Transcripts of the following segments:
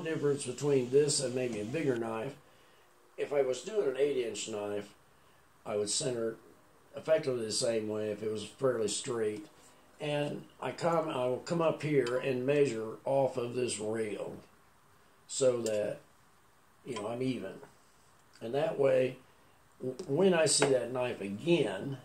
one difference between this and maybe a bigger knife. If I was doing an 8-inch knife, I would center it effectively the same way if it was fairly straight. And I will come up here and measure off of this rail so that, you know, I'm even. And that way, when I see that knife again,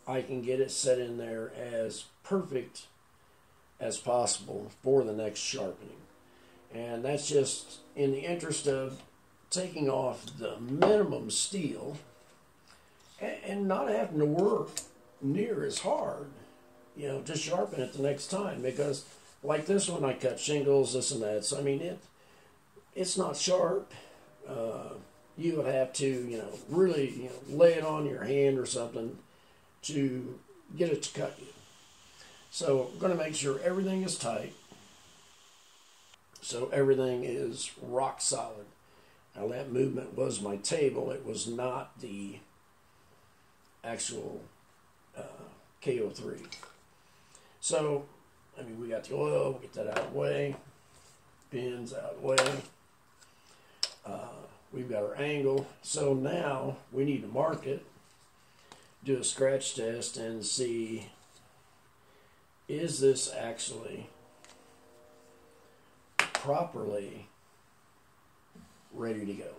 I can get it set in there as perfect as possible for the next sharpening. And that's just in the interest of taking off the minimum steel and not having to work near as hard, you know, to sharpen it the next time. Because like this one, I cut shingles, this and that. So, I mean, it's not sharp. You would have to, you know, really, you know, lay it on your hand or something to get it to cut you. So I'm going to make sure everything is tight. So everything is rock solid. Now that movement was my table. It was not the actual Ko3. So, I mean, we got the oil. Get that out of the way. Pins out of the way. We've got our angle. So now we need to mark it, do a scratch test, and see, is this actually properly ready to go?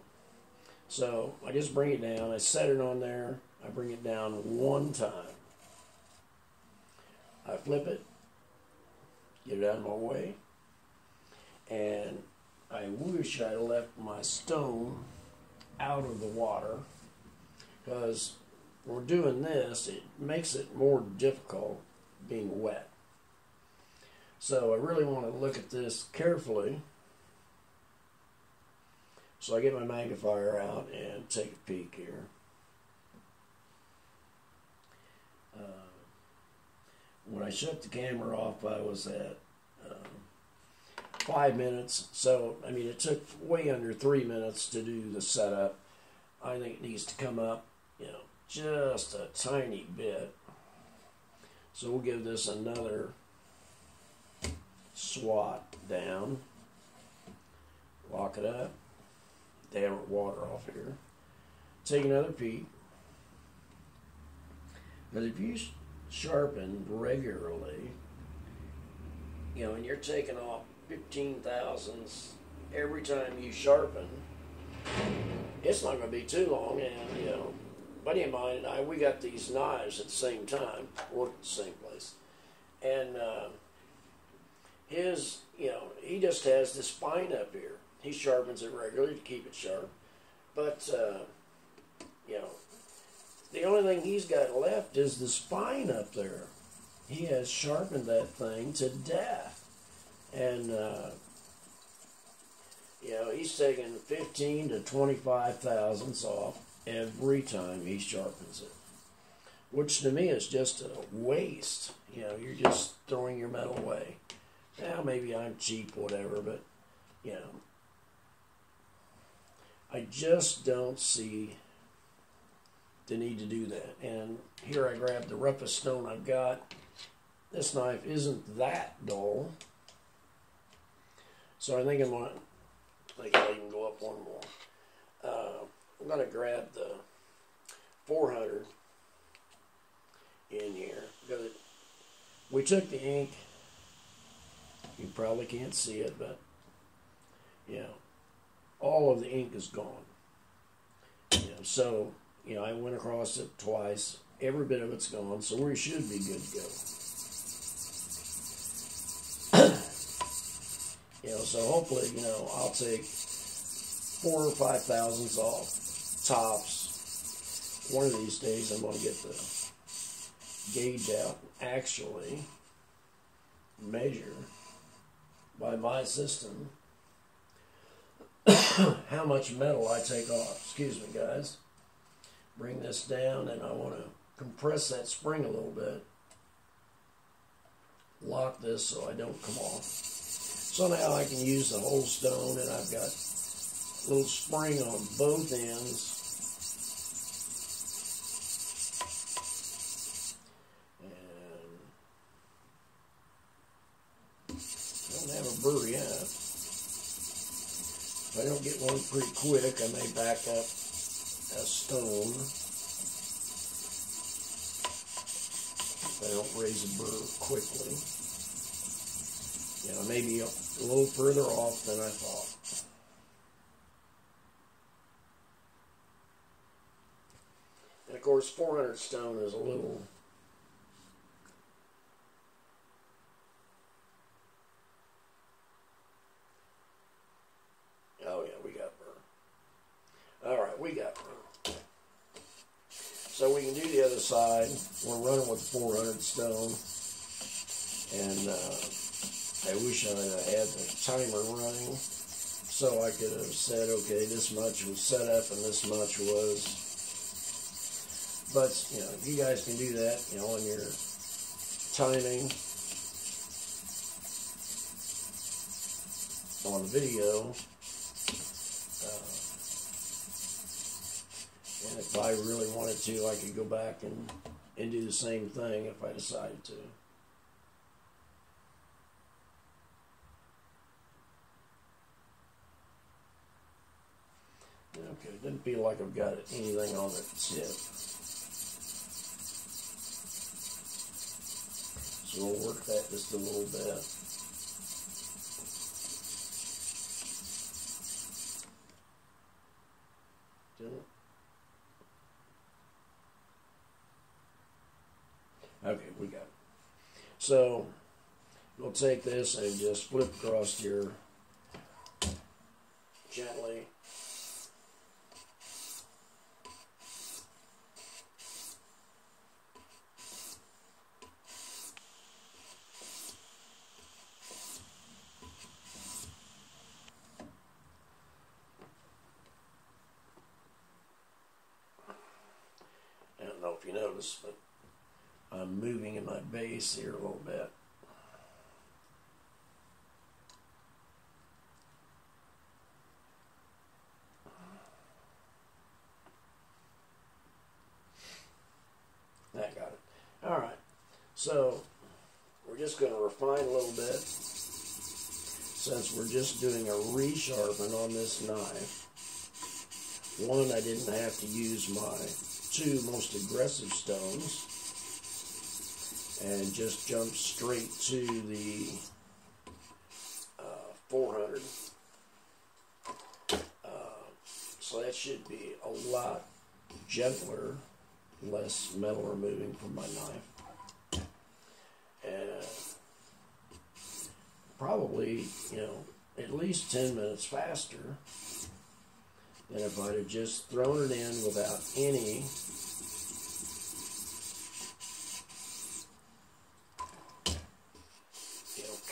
So I just bring it down. I set it on there. I bring it down one time. I flip it, get it out of my way, and I wish I left my stone out of the water, because when we're doing this, it makes it more difficult being wet. So I really want to look at this carefully. So I get my magnifier out and take a peek here. When I shut the camera off, I was at 5 minutes. So, I mean, it took way under 3 minutes to do the setup. I think it needs to come up, you know, just a tiny bit. So we'll give this another swat down. Lock it up. Damn it, water off here. Take another peek. But if you sharpen regularly, you know, and you're taking off 15 thousandths every time you sharpen, it's not going to be too long. And, you know, a buddy of mine and I, we got these knives at the same time, worked at the same place. And his, you know, he just has this spine up here. He sharpens it regularly to keep it sharp. But, you know, the only thing he's got left is the spine up there. He has sharpened that thing to death. And, you know, he's taking 15 to 25 thousandths off every time he sharpens it. Which to me is just a waste. You know, you're just throwing your metal away. Now, maybe I'm cheap, whatever, but, you know, I just don't see the need to do that. And here I grab the roughest stone I've got. This knife isn't that dull. So I think I can go up one more. I'm going to grab the 400 in here. Because we took the ink. You probably can't see it, but, you know, all of the ink is gone. You know, so, you know, I went across it twice. Every bit of it's gone, so we should be good to go. You know, so hopefully, you know, I'll take 4 or 5 thousandths off tops. One of these days I'm going to get the gauge out and actually measure by my system how much metal I take off. Excuse me, guys. Bring this down, and I want to compress that spring a little bit. Lock this so I don't come off. So now I can use the whole stone, and I've got a little spring on both ends. And don't have a burr yet. If I don't get one pretty quick, I may back up a stone. If I don't raise a burr quickly. You know, maybe a little further off than I thought. And of course, 400 stone is a little... Oh yeah, we got burr. Alright, we got burr. So we can do the other side. We're running with 400 stone. And I wish I had the timer running so I could have said, okay, this much was set up and this much was. But, you know, you guys can do that, you know, on your timing on the video. And if I really wanted to, I could go back and do the same thing if I decided to. Okay, doesn't feel like I've got anything on the tip. So we'll work that just a little bit. Okay, we got it. So we'll take this and just flip across here gently. I don't know if you notice, but I'm moving in my base here a little bit. That got it. All right. So we're just going to refine a little bit since we're just doing a resharpen on this knife. One, I didn't have to use my two most aggressive stones and just jump straight to the 400. So that should be a lot gentler, less metal removing from my knife. And probably, you know, at least 10 minutes faster than if I'd have just thrown it in without any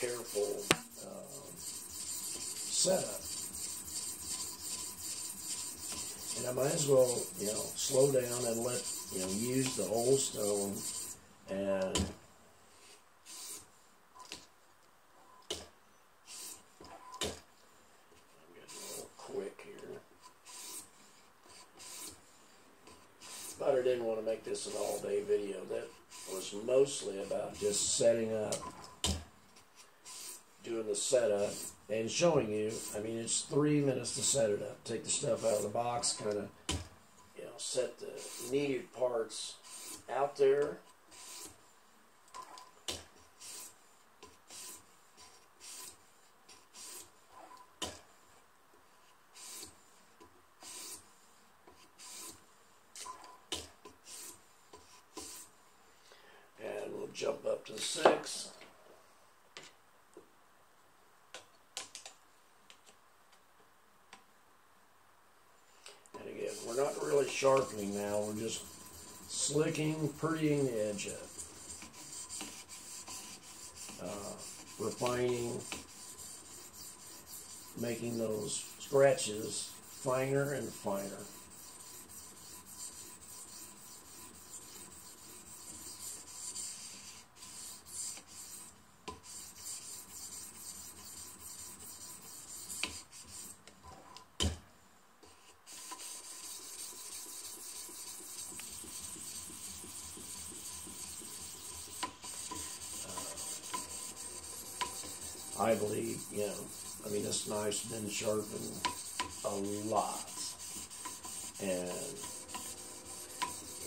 careful setup. And I might as well, you know, slow down and let, you know, use the whole stone and I'm getting a little quick here. But I didn't want to make this an all-day video. That was mostly about just setting up, doing the setup and showing you. I mean, it's 3 minutes to set it up. Take the stuff out of the box, kind of, you know, set the needed parts out there. And we'll jump up to 6. We're not really sharpening now, we're just slicking, prettying the edge up. Refining, making those scratches finer and finer. I believe, you know, I mean, this knife's been sharpened a lot. And,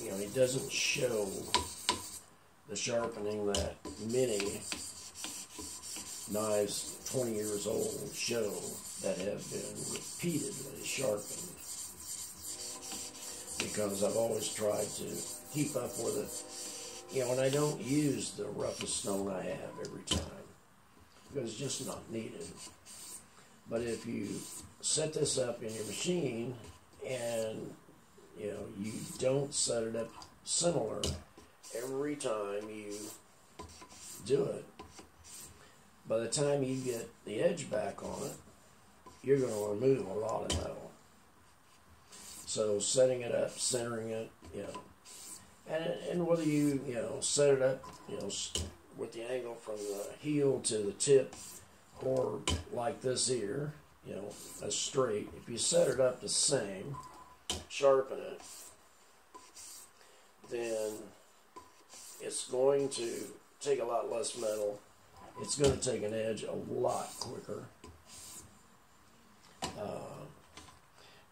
you know, it doesn't show the sharpening that many knives 20 years old show that have been repeatedly sharpened. Because I've always tried to keep up with it. You know, and I don't use the roughest stone I have every time, because it's just not needed. But if you set this up in your machine and, you know, you don't set it up similar every time you do it, by the time you get the edge back on it, you're going to remove a lot of metal. So setting it up, centering it, you know, and whether you know, set it up, you know, with the angle from the heel to the tip, or like this here, you know, a straight. If you set it up the same, sharpen it, then it's going to take a lot less metal. It's going to take an edge a lot quicker.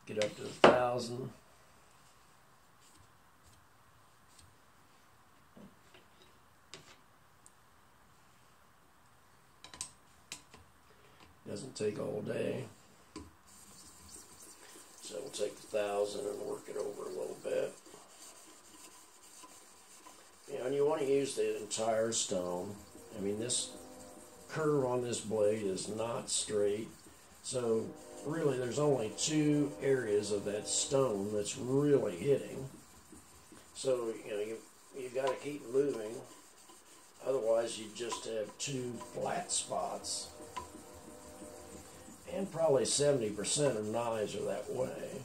Get up to 1,000. Doesn't take all day. So we'll take 1,000 and work it over a little bit. You know, and you want to use the entire stone. I mean, this curve on this blade is not straight. So really there's only two areas of that stone that's really hitting. So, you know, you got to keep moving. Otherwise you just have two flat spots. And probably 70% of knives are that way.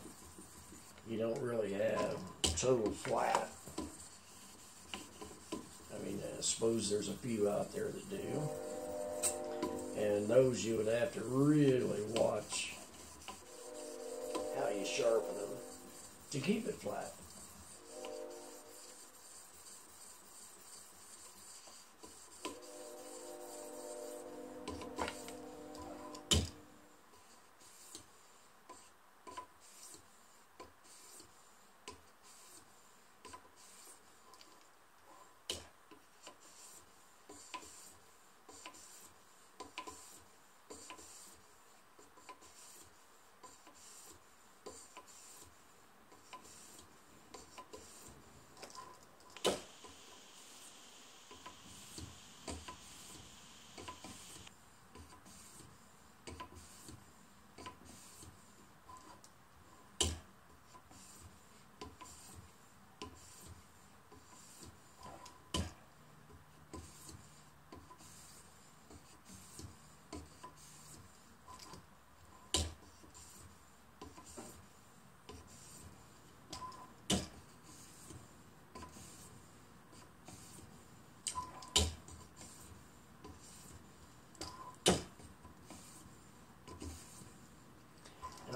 You don't really have total flat. I mean, I suppose there's a few out there that do. And those you would have to really watch how you sharpen them to keep it flat.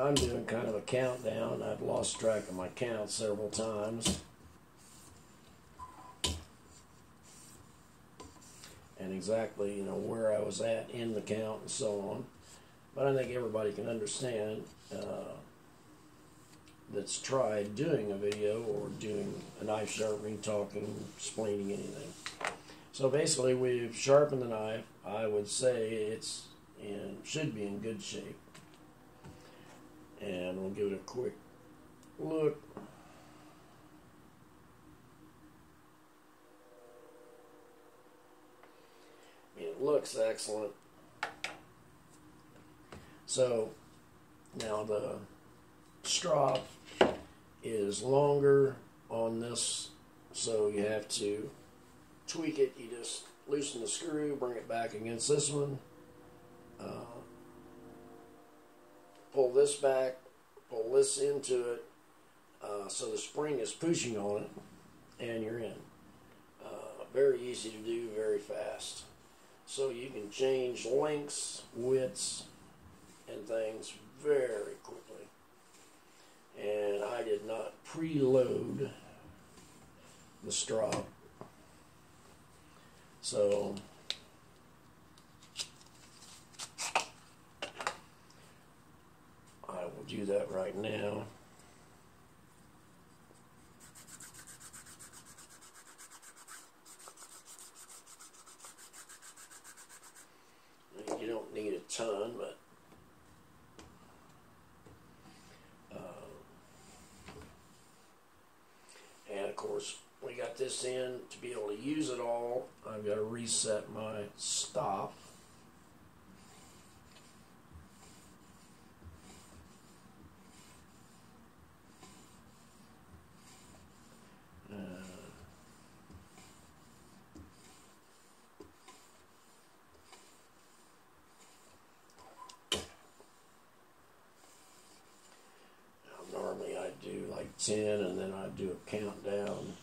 I'm doing kind of a countdown. I've lost track of my count several times. And exactly, you know, where I was at in the count and so on. But I think everybody can understand that's tried doing a video or doing a knife sharpening, talking, explaining anything. So basically we've sharpened the knife. I would say it's should be in good shape. And we'll give it a quick look. It looks excellent. So now the strop is longer on this, so you have to tweak it. You just loosen the screw, bring it back against this one. Pull this back, pull this into it, so the spring is pushing on it, and you're in. Very easy to do, very fast. So you can change lengths, widths, and things very quickly. And I did not preload the strop. So I I'll do that right now. You don't need a ton, but and of course, we got this in to be able to use it all. I've got to reset my stop. Normally I do like 10 and then I do a countdown.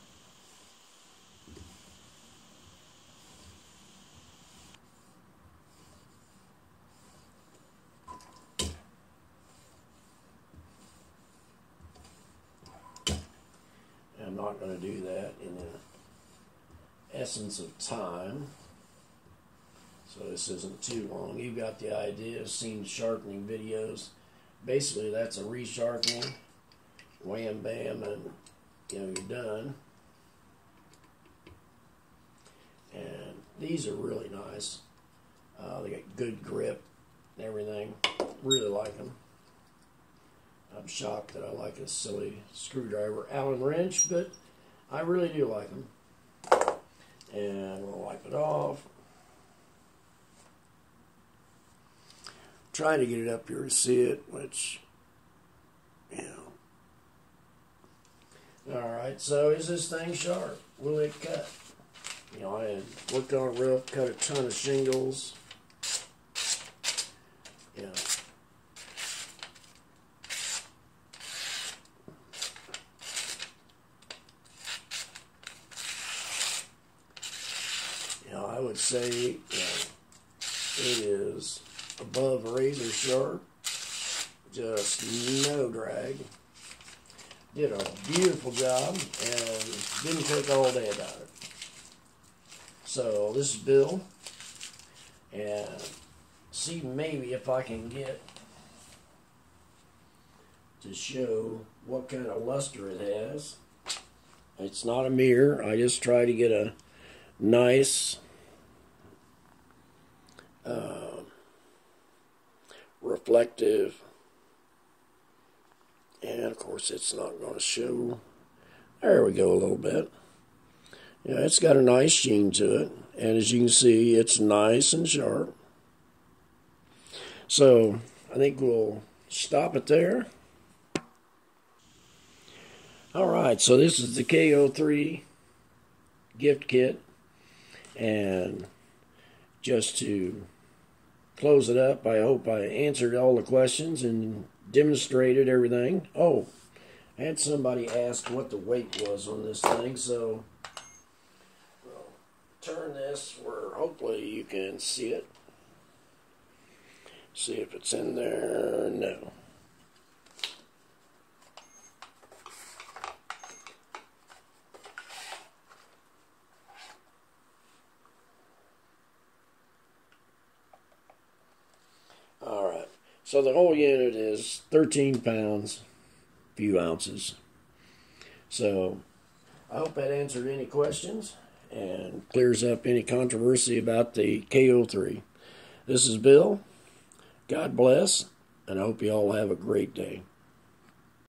I'm not going to do that in the essence of time, so this isn't too long. You've got the idea. Seen sharpening videos. Basically, that's a resharpening. Wham bam, and you're done. And these are really nice. They got good grip and everything. Really like them. I'm shocked that I like a silly screwdriver Allen wrench, but I really do like them. And we'll wipe it off. Trying to get it up here to see it, which, you know. Alright, so is this thing sharp? Will it cut? You know, I had worked on a roof, cut a ton of shingles. You know. I would say, you know, it is above razor sharp, just no drag. Did a beautiful job and didn't take all day about it. So this is Bill, and see maybe if I can get to show what kind of luster it has. It's not a mirror. I just try to get a nice reflective, and of course it's not going to show. There we go, a little bit. Yeah, it's got a nice sheen to it, and as you can see, it's nice and sharp. So I think we'll stop it there. Alright, so this is the Ko3 gift kit, and just to close it up, I hope I answered all the questions and demonstrated everything. Oh, I had somebody ask what the weight was on this thing, so I'll turn this where hopefully you can see it. See if it's in there. No. Alright, so the whole unit is 13 pounds, few ounces. So I hope that answered any questions and clears up any controversy about the Ko3. This is Bill. God bless, and I hope you all have a great day.